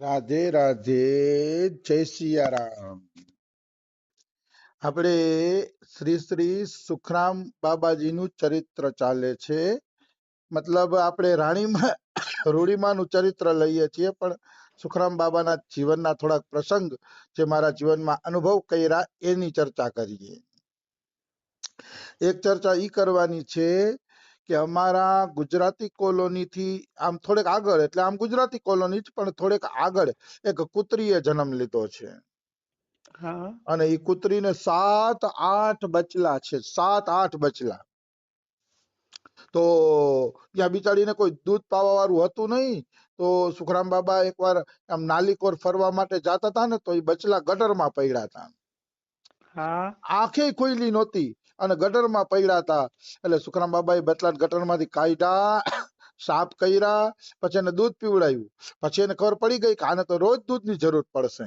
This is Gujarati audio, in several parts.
રાધે રાધે, જય સિયારામ. આપણે શ્રી શ્રી સુખરામ બાબાજીનું ચરિત્ર ચાલે છે. મતલબ આપણે રાણીમાં રૂડીમાનું ચરિત્ર લઈએ છીએ, પણ સુખરામ બાબાના જીવનના થોડાક પ્રસંગ જે મારા જીવનમાં અનુભવ કર્યા એની ચર્ચા કરીએ. એક ચર્ચા ઈ કરવાની છે કે અમારા ગુજરાતી કોલોનીથી આમ થોડેક આગળ, એટલે આમ ગુજરાતી કોલોની જ પણ થોડેક આગળ એક કૂતરીએ જન્મ લીધો છે. હા અને એ કૂતરીને 7-8 બચલા છે, 7-8 બચલા. તો ત્યાં બિચારીને કોઈ દૂધ પાવા વાળું હતું નહીં. તો સુખરામ બાબા એકવાર આમ નાલીકોર ફરવા માટે જાતા હતા ને, તો એ બચલા ગટરમાં પડ્યા હતા. હા આંખે ખુલ્લી નહોતી અને ગટરમાં પડ્યા હતા. એટલે સુખરામ બાબાએ બચલાને ગટરમાંથી કાઢ્યા, સાફ કર્યા, પછી એને દૂધ પીવડાવ્યું. પછી એને ખબર પડી ગઈ કે આને તો રોજ દૂધની જરૂર પડશે,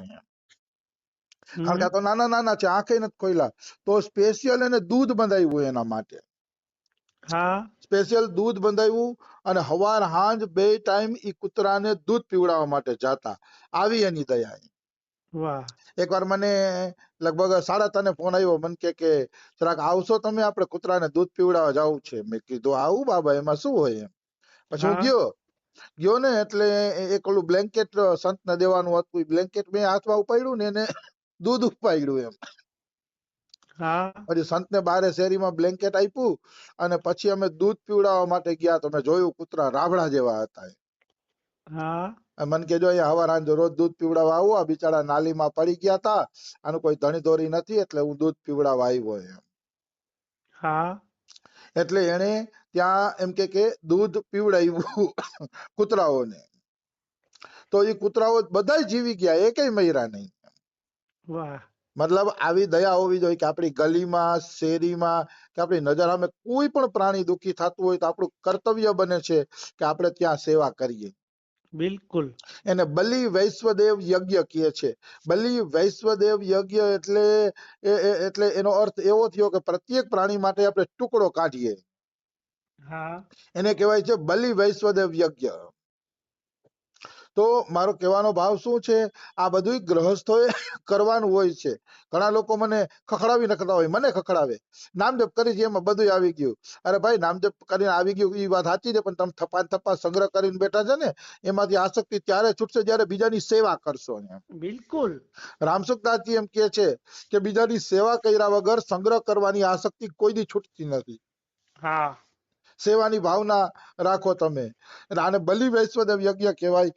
કારણ કે આ તો નાના નાના છે, આંખે નથી ખોલ્યા. તો સ્પેશિયલ એને દૂધ બંધાવ્યું એના માટે. હા સ્પેશિયલ દૂધ બંધાવ્યું અને હવાર હાંજ બે ટાઈમ ઈ કૂતરાને દૂધ પીવડાવવા માટે જાતા. આવી એની દયા. વાહ એકવાર મને લગભગ 3:30 ફોન આવ્યો, મને કે જરાક આવશો તમે, આપણે કૂતરાને દૂધ પીવડાવવા જવું છે. મેં કીધું આવું બાબા, એમાં શું હોય એમ. પછી હું હા ગયો ને, એટલે એક ઓલું બ્લેન્કેટ સંતને દેવાનું હતું, એ બ્લેન્કેટ મેં હાથમાં ઉપાડ્યું ને એને દૂધ ઉપાડ્યું એમ. હા પછી સંતને બારે શેરીમાં બ્લેન્કેટ આપ્યું અને પછી અમે દૂધ પીવડાવવા માટે ગયા. તો મેં જોયું કૂતરા રાવડા જેવા હતા. હા મને કહેજો અહીંયા હવાર હાંજ રોજ દૂધ પીવડાવવા આવું, આ બિચારા નાલીમાં પડી ગયા હતા, આનું કોઈ ધણી દોરી નથી, એટલે હું દૂધ પીવડાવવા આવ્યો એમ. હા એટલે એને ત્યાં એમ કે દૂધ પીવડાવ્યું કૂતરાઓને. તો એ કૂતરાઓ બધા જીવી ગયા, એકેય મર્યા નહીં. વાહ મતલબ આવી દયા હોવી જોઈએ કે આપણી ગલીમાં, શેરીમાં કે આપણી નજર સામે કોઈ પણ પ્રાણી દુઃખી થતું હોય તો આપણું કર્તવ્ય બને છે કે આપણે ત્યાં સેવા કરીએ. બિલકુલ એને બલિ વૈશ્વદેવ યજ્ઞ કહે છે. બલિ વૈશ્વદેવ યજ્ઞ એટલે એનો અર્થ એવો થયો કે પ્રત્યેક પ્રાણી માટે આપણે ટુકડો કાઢીએ, હા એને કહેવાય છે બલિ વૈશ્વદેવ યજ્ઞ. તો મારો કહેવાનો ભાવ શું છે, આ બધું ગ્રહસ્થોએ કરવાનું હોય છે. ઘણા લોકો મને ખખડાવી નાખતા હોય, મને ખખડાવે, નામજપ કરી છે એમાં બધું આવી ગયું. અરે ભાઈ, નામજપ કરીને આવી ગયું એ વાત સાચી છે, પણ તમે થપ્પા થપ્પા સંગ્રહ કરીને બેઠા છે ને, એમાંથી આસક્તિ ત્યારે છૂટશે જ્યારે બીજાની સેવા કરશો. બિલકુલ રામસુખદાસજી એમ કે છે કે બીજાની સેવા કર્યા વગર સંગ્રહ કરવાની આસક્તિ કોઈ દી છૂટતી નથી. હા સેવાની ભાવના રાખો તમે. આને બલિ વૈશ્વદેવ યજ્ઞ કહેવાય.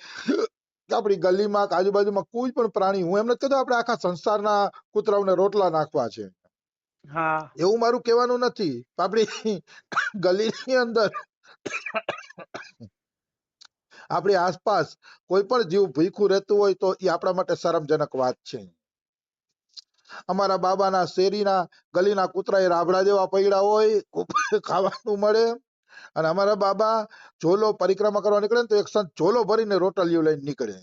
આપણી ગલીમાં, આજુબાજુમાં કોઈ પણ પ્રાણી, હું એમ નથી કહેતો આપણે આખા સંસારના કૂતરાઓને રોટલા નાખવા છે, હા એવું મારું કહેવાનું નથી. આપણી ગલીની અંદર, આપણી આસપાસ કોઈ પણ જીવ ભૂખ્યું રહેતું હોય તો એ આપણા માટે શરમજનક વાત છે. અમારા બાબાના શેરીના ગલીના કૂતરા રાબડા જેવા પૈડા હોય, ખાવાનું મળે. અને અમારા બાબા ઝોલો પરિક્રમા કરવા નીકળે ને તો એક સંત ઝોલો ભરીને રોટલીઓ લઈને નીકળે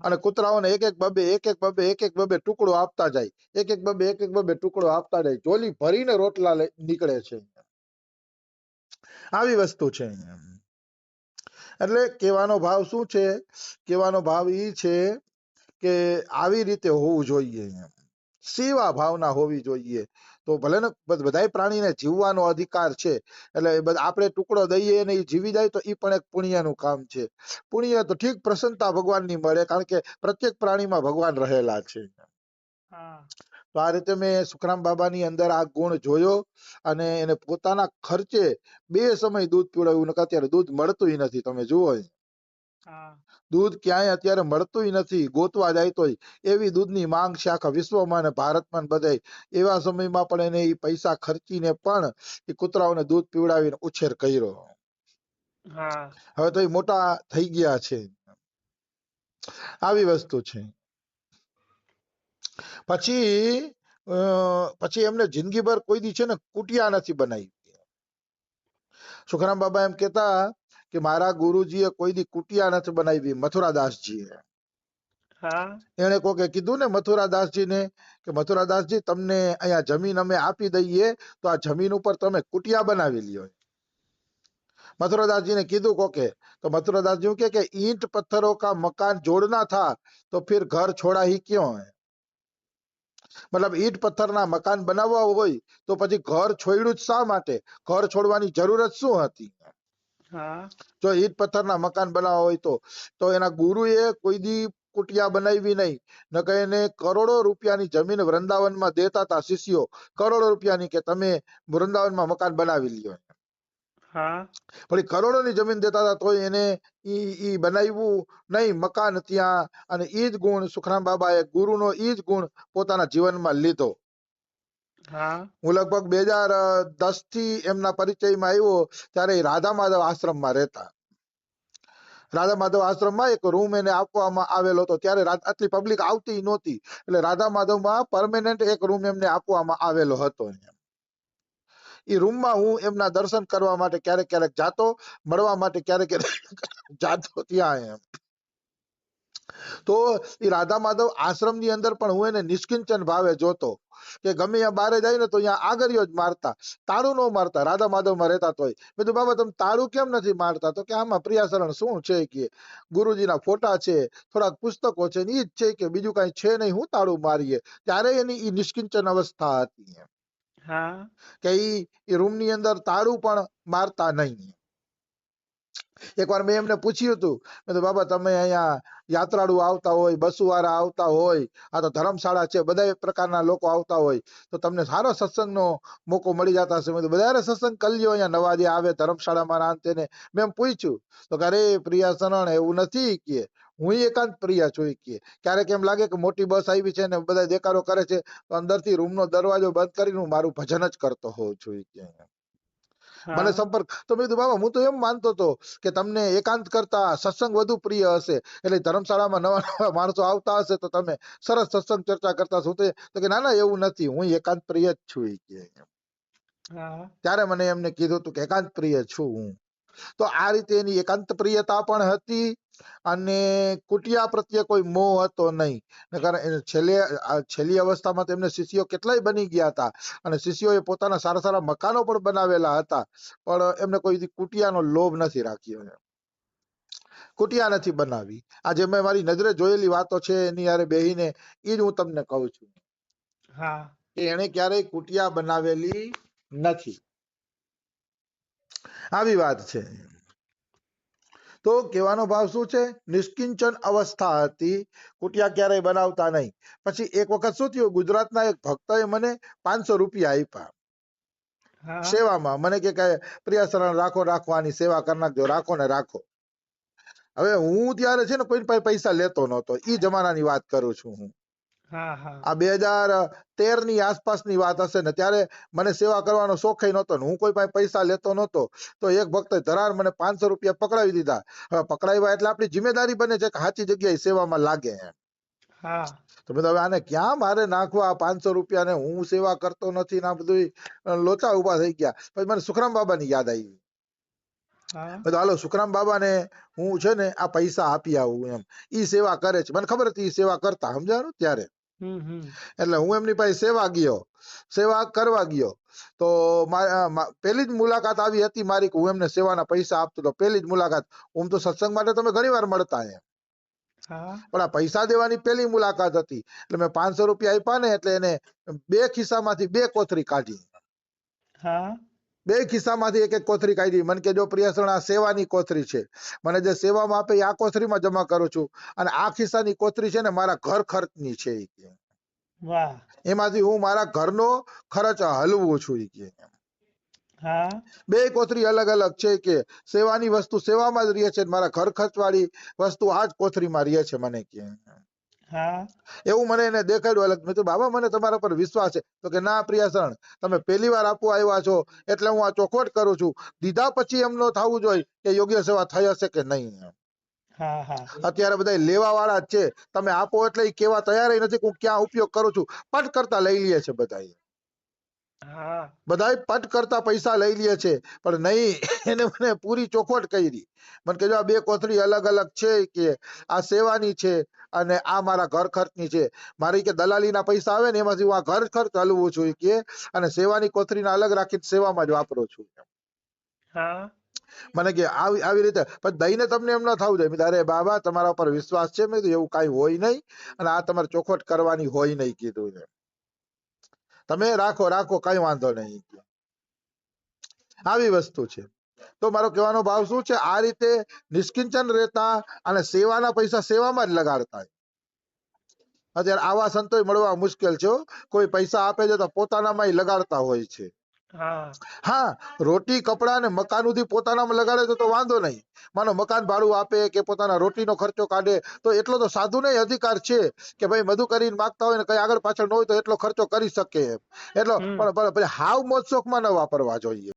અને કૂતરાઓને એક એક બબે ટુકડો આપતા જાય, એક એક બબે ટુકડો આપતા જાય, ઝોલી ભરીને રોટલા નીકળે છે. આવી વસ્તુ છે. એટલે કહેવાનો ભાવ શું છે, કહેવાનો ભાવ ઈ છે કે આવી રીતે હોવું જોઈએ, સેવા ભાવના હોવી જોઈએ. તો ભલે ને બધાય પ્રાણીને જીવવાનો અધિકાર છે, એટલે આપણે ટુકડો દઈએ ને એ જીવી જાય તો એ પણ એક પુણ્યનું કામ છે. પુણ્ય તો ઠીક, પ્રસન્નતા ભગવાનની મળે, કારણ કે પ્રત્યેક પ્રાણીમાં ભગવાન રહેલા છે. હા તો આ રીતે મેં સુખરામ બાબાની અંદર આ ગુણ જોયો અને એને પોતાના ખર્ચે 2 સમય દૂધ પીવડાવ્યું. અત્યારે દૂધ મળતું નથી, તમે જુઓ, હા દૂધ ક્યાંય અત્યારે મળતું નથી, ગોતવા જાય તોય. એવી દૂધની માંગ છે આખા વિશ્વમાં અને ભારતમાં બધાય. એવા સમયમાં પણ એને એ પૈસા ખર્ચીને પણ એ કૂતરાઓને દૂધ પીવડાવીને ઉછેર કર્યો. હા હવે તો એ મોટા થઈ ગયા છે. આવી વસ્તુ છે. પછી એમને જિંદગીભર કોઈ દી છે ને કુટિયા નથી બનાવી. સુખરામ બાબા એમ કેતા કે મારા ગુરુજીએ કોઈ દી કુટિયા નથી બનાવી, મથુરાદાસજીએ. હા એને કોકે કીધું ને મથુરાદાસજીને કે મથુરાદાસજી, તમને અહીંયા જમીન અમે આપી દઈએ તો આ જમીન ઉપર તમે કુટિયા બનાવી લ્યો. मथुरादास जी ने कीधु कोके तो मथुरादास जी के ईंट पत्थरों का मकान जोड़ना था तो फिर घर छोड़ा ही क्यों है મતલબ ઈટ પથ્થરના મકાન બનાવવા હોય તો પછી ઘર છોડ્યું જ શા માટે ઘર છોડવાની જરૂરત શું હતી હા જો ઈટ પથ્થરના મકાન બનાવવા હોય તો એના ગુરુએ કોઈ દી કુટિયા બનાવી નહીં ન કે એને કરોડો રૂપિયાની જમીન વૃંદાવનમાં દેતા હતા શિષ્યો કરોડો રૂપિયાની કે તમે વૃંદાવનમાં મકાન બનાવી લ્યો હા પણ એ કરોડોની જમીન દેતા હતા તો એને ઈ બનાવ્યું નહીં મકાન ત્યાં અને ઈ જ ગુણ સુખરામ બાબાએ ગુરુનો ઈ જ ગુણ પોતાના જીવનમાં લીધો હા હું લગભગ 2010 થી એમના પરિચયમાં આવ્યો ત્યારે એ રાધા માધવ આશ્રમમાં રહેતા રાધા માધવ આશ્રમમાં એક રૂમ એને આપવામાં આવેલો હતો ત્યારે આટલી પબ્લિક આવતી નહોતી એટલે રાધા માધવમાં પરમેનન્ટ એક રૂમ એમને આપવામાં આવેલો હતો એ રૂમમાં હું એમના દર્શન કરવા માટે ક્યારેક ક્યારેક જાતો મળવા માટે ક્યારેક ક્યારેક જાતો ત્યાં એમ તો એ રાધા માધવ આશ્રમની અંદર પણ હું એને નિષ્કિંચન ભાવે જોતો કે ગમે ત્યાં બારે જાય ને તો અહીંયા આગળિયો જ મારતા તાળું ન મારતા રાધા માધવમાં રહેતા તોય મેં કીધું બાબા તમે તાળું કેમ નથી મારતા તો કે આમાં પ્રિયાશરણ શું છે કે ગુરુજીના ફોટા છે થોડાક પુસ્તકો છે ને ઈ જ છે કે બીજું કઈ છે નહીં હું તાળું મારીએ ત્યારે એની ઈ નિષ્કિંચન અવસ્થા હતી એમ હા કે ઈ રૂમની અંદર તાળું પણ મારતા નહીં એકવાર મેં એમને પૂછ્યું હતું મેં તો બાબા તમે અહીંયા યાત્રાળુ આવતા હોય બસુવાળા આવતા હોય આ તો ધર્મશાળા છે બધા પ્રકારના લોકો આવતા હોય તો તમને સારો સત્સંગનો મોકો મળી જતા હશે મેં તો વધારે સત્સંગ કરી લ્યો અહીંયા નવા જે આવે ધર્મશાળામાં ના અંતે ને મેં એમ પૂછ્યું તો કે અરે પ્રિયા શરણ એવું નથી કે હું એકાંત પ્રિય છું કે ક્યારેક એમ લાગે કે મોટી બસ આવી છે ને બધા દેકારો કરે છે તો અંદરથી રૂમનો દરવાજો બંધ કરીને હું મારું ભજન જ કરતો હોઉં છું કે મને સંપર્ક તો મેં કીધું બાબા હું તો એમ માનતો હતો કે તમને એકાંત કરતા સત્સંગ વધુ પ્રિય હશે એટલે ધર્મશાળામાં નવા નવા માણસો આવતા હશે તો તમે સરસ સત્સંગ ચર્ચા કરતા છો તો કે ના ના એવું નથી હું એકાંત પ્રિય જ છું કે ત્યારે મને એમને કીધું હતું કે એકાંત પ્રિય છું હું તો આ રીતે એની એકાંત પ્રિયતા પણ હતી અને કુટિયા પ્રત્યે કોઈ મોહ હતો નહીં કારણ છેલ્લી અવસ્થામાં તેમને શિષ્યો કેટલાય બની ગયા હતા અને શિષ્યોએ પોતાના સારા સારા મકાનો પણ બનાવેલા હતા પણ એમને કોઈ કુટિયાનો લોભ નથી રાખ્યો કુટિયા નથી બનાવી આજે મેં મારી નજરે જોયેલી વાતો છે એની યારે બેહીને એ જ હું તમને કહું છું કે એને ક્યારેય કુટિયા બનાવેલી નથી આવી વાત છે તો કહેવાનો ભાવ શું છે નિષ્કિંચન અવસ્થા હતી કુટિયા ક્યારેય બનાવતા નહીં પછી એક વખત શું થયું ગુજરાતના એક ભક્તએ મને 500 રૂપિયા આપ્યા સેવામાં મને કે પ્રિયાશરણ રાખો આની સેવા કરી નાખજો રાખો ને રાખો હવે હું ત્યારે છે ને કોઈ પાસે પૈસા લેતો નહોતો ઈ જમાનાની વાત કરું છું હું આ 2013 ની આસપાસની વાત હશે ને ત્યારે મને સેવા કરવાનો શોખ નહોતો ને હું કોઈ પાસે પૈસા લેતો નહોતો તો એક ભક્તે ધરાર મને 500 રૂપિયા પકડાવી દીધા હવે પકડાવ્યા એટલે આપણી જિમ્મેદારી બને છે કે સાચી જગ્યાએ સેવામાં લાગે તો મેં હવે આને ક્યાં મારે નાખવા 500 રૂપિયા ને હું સેવા કરતો નથી ને આ બધું લોચા ઉભા થઈ ગયા પછી મને સુખરામ બાબાની યાદ આવી હાલો સુખરામ બાબાને હું છે ને આ પૈસા આપી આવું એમ ઈ સેવા કરે છે મને ખબર હતી ઈ સેવા કરતા સમજાણું ત્યારે એટલે હું એમની પાસે સેવા કરવા ગયો તો પેલી જ મુલાકાત આવી હતી મારી કે હું એમને સેવાના પૈસા આપતો હતો પેલી જ મુલાકાત હું તો સત્સંગ માટે તમે ઘણી વાર મળતા એમ પણ આ પૈસા દેવાની પેલી મુલાકાત હતી એટલે મેં 500 રૂપિયા આપ્યા ને એટલે એને 2 ખિસ્સામાંથી 2 કોથરી કાઢી બે ખિસ્સામાંથી એક એક કોથરી કાઢી મને કે જો પ્રિયાશરણ આ સેવાની કોથરી છે મને જે સેવામાં આપે આ કોથરીમાં જમા કરું છું અને આ ખિસ્સાની કોથરી છે ને મારા ઘર ખર્ચની છે એમાંથી હું મારા ઘરનો ખર્ચ હલવું છું બે કોથરી અલગ અલગ છે કે સેવાની વસ્તુ સેવામાં જ રહે છે મારા ઘર ખર્ચ વાળી વસ્તુ આ જ કોથરીમાં રહે છે મને કે એવું મને એને દેખાડ્યું અલગ મેં તો બાબા મને તમારા પર વિશ્વાસ છે તો કે ના પ્રિયાશરણ તમે પહેલી વાર આપવા આવ્યા છો એટલે હું આ ચોખવટ કરું છું દીધા પછી એમ ન થવું જોઈએ કે યોગ્ય સેવા થઈ હશે કે નહીં અત્યારે બધા લેવા વાળા જ છે તમે આપો એટલે એ કેવા તૈયાર નથી હું ક્યાં ઉપયોગ કરું છું પટ કરતા લઈ લે છે બધા પટ કરતા પૈસા લઈ લે છે પણ નહીં એને મને પૂરી ચોખવટ કરી મને કે જો આ બે કોથળી અલગ અલગ છે કે આ સેવાની છે અને આ મારા ઘર ખર્ચની છે મારી કે દલાલીના પૈસા આવે ને એમાંથી હું આ ઘર ખર્ચ હલવું છું કે અને સેવાની કોથરીને અલગ રાખીને સેવામાં જ વાપરું છું મને કે આવી આવી રીતે પણ દઈને તમને એમ ન થવું જોઈએ. મેં કીધું, અરે બાબા તમારા ઉપર વિશ્વાસ છે. મેં કીધું એવું કાંઈ હોય નહીં અને આ તમારે ચોખવટ કરવાની હોય નહીં કીધું છે. તમે રાખો રાખો કઈ વાંધો નહીં. આવી વસ્તુ છે. તો મારો કહેવાનો ભાવ શું છે, આ રીતે નિષ્કિંચન રહેતા અને સેવાના પૈસા સેવામાં જ લગાડતા. અત્યારે આવા સંતો મળવા મુશ્કેલ છે હો. કોઈ પૈસા આપે છે તો પોતાનામાં લગાડતા હોય છે. હા હા, રોટી કપડા અને મકાન સુધી પોતાનામાં લગાડે તો વાંધો નહીં. માનો મકાન ભાડું આપે કે પોતાના રોટીનો ખર્ચો કાઢે તો એટલો તો સાધુને અધિકાર છે કે ભાઈ બધું કરીને માગતા હોય ને કઈ આગળ પાછળ ન હોય તો એટલો ખર્ચો કરી શકે એમ. એટલો હમ પણ હાવ મોજ શોખમાં ન વાપરવા જોઈએ.